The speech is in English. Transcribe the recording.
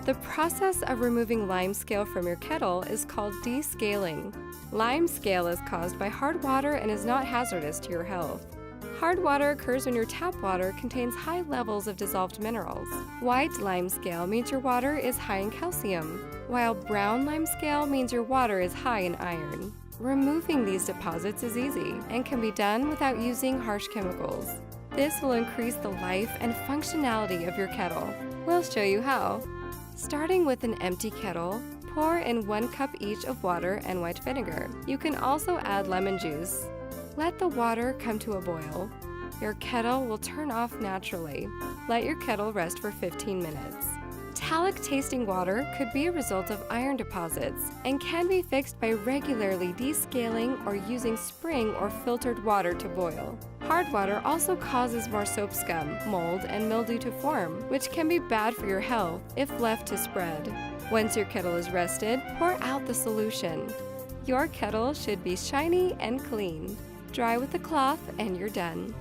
The process of removing limescale from your kettle is called descaling. Limescale is caused by hard water and is not hazardous to your health. Hard water occurs when your tap water contains high levels of dissolved minerals. White limescale means your water is high in calcium, while brown limescale means your water is high in iron. Removing these deposits is easy and can be done without using harsh chemicals. This will increase the life and functionality of your kettle. We'll show you how. Starting with an empty kettle, pour in 1 cup each of water and white vinegar. You can also add lemon juice. Let the water come to a boil. Your kettle will turn off naturally. Let your kettle rest for 15 minutes. Metallic tasting water could be a result of iron deposits and can be fixed by regularly descaling or using spring or filtered water to boil. Hard water also causes more soap scum, mold, and mildew to form, which can be bad for your health if left to spread. Once your kettle is rested, pour out the solution. Your kettle should be shiny and clean. Dry with a cloth and you're done.